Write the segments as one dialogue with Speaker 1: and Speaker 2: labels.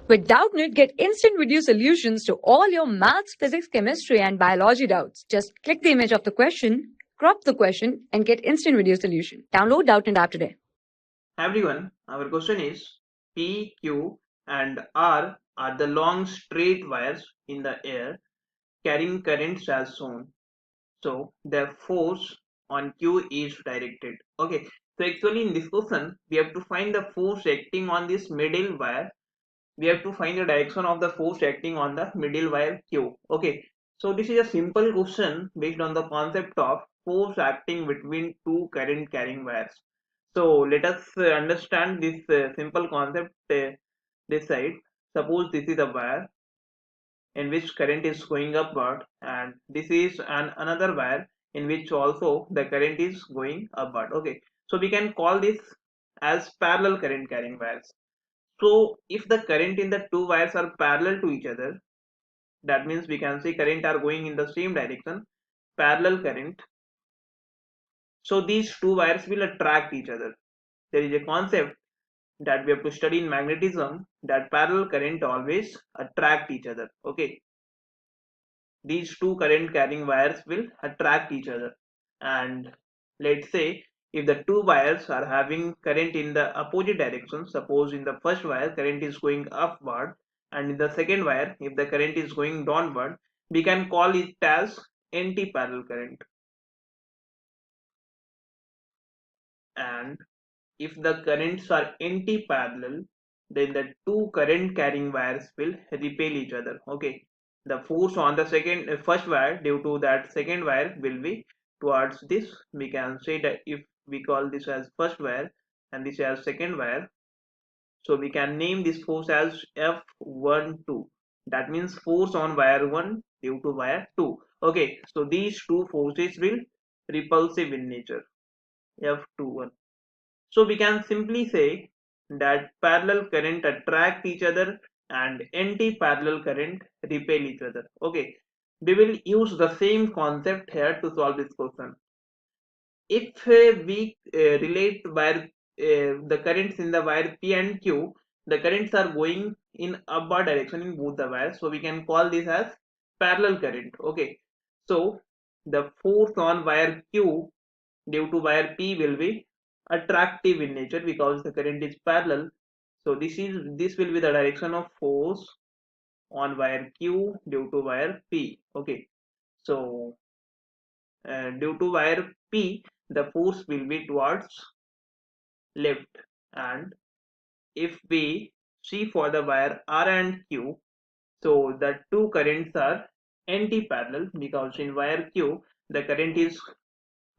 Speaker 1: With Doubtnut, get instant video solutions to all your maths, physics, chemistry, and biology doubts. Just click the image of the question, crop the question, and get instant video solution. Download Doubtnut app today.
Speaker 2: Hi everyone, our question is P, Q and R are the long straight wires in the air carrying currents as shown. So their force on Q is directed. Okay, so actually in this question we have to find the force acting on this middle wire. We have to find the direction of the force acting on the middle wire Q. Okay, so this is a simple question based on the concept of force acting between two current carrying wires. So let us understand this simple concept this side. Suppose this is a wire in which current is going upward, and this is another wire in which also the current is going upward. Okay, so we can call this as parallel current carrying wires. So if the current in the two wires are parallel to each other, that means we can say current are going in the same direction, parallel current. So these two wires will attract each other. There is a concept that we have to study in magnetism, that parallel current always attract each other. Okay, these two current carrying wires will attract each other. And let's say if the two wires are having current in the opposite direction, suppose in the first wire current is going upward, and in the second wire if the current is going downward, we can call it as anti-parallel current. And if the currents are anti-parallel, then the two current carrying wires will repel each other. Okay, the force on the first wire due to that second wire will be towards this. We can say that if we call this as first wire and this as second wire, so we can name this force as F12. That means force on wire 1 due to wire 2. Okay, so these two forces will repulsive in nature, F21. So we can simply say that parallel current attract each other and anti-parallel current repel each other. Okay, we will use the same concept here to solve this question. If we relate wire the currents in the wire P and Q, the currents are going in upward direction in both the wires, so we can call this as parallel current. Okay, so the force on wire Q due to wire P will be attractive in nature because the current is parallel. So this will be the direction of force on wire Q due to wire P. Okay, so due to wire P, the force will be towards left. And if we see for the wire R and Q, so the two currents are anti-parallel because in wire Q the current is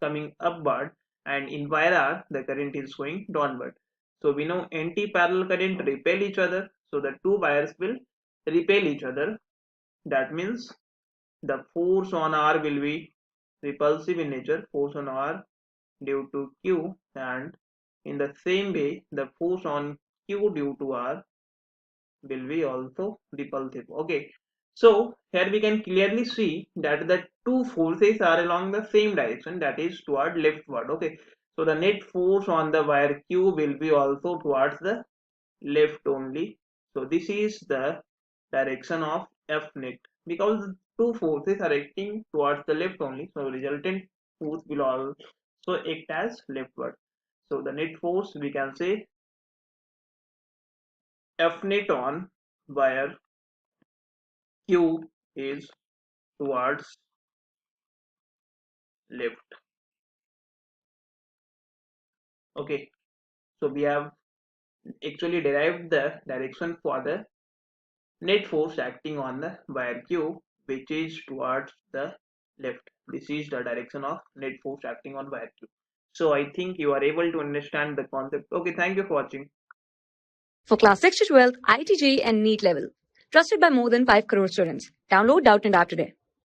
Speaker 2: coming upward and in wire R the current is going downward. So we know anti-parallel current repel each other, so the two wires will repel each other. That means the force on R will be repulsive in nature, force on R due to Q, and in the same way the force on Q due to R will be also repulsive. Okay, so here we can clearly see that the two forces are along the same direction, that is toward leftward. Okay, so the net force on the wire Q will be also towards the left only. So this is the direction of F net because the two forces are acting towards the left only, so resultant force will also act as leftward. So the net force we can say F net on wire Q is towards left. Okay, so we have actually derived the direction for the net force acting on the wire Q, which is towards the left. This is the direction of net force acting on wire Q. So I think you are able to understand the concept. Okay, thank you for watching.
Speaker 1: For class 6 to 12, IIT JEE and NEET level. Trusted by more than 5 crore students. Download Doubtnut app today.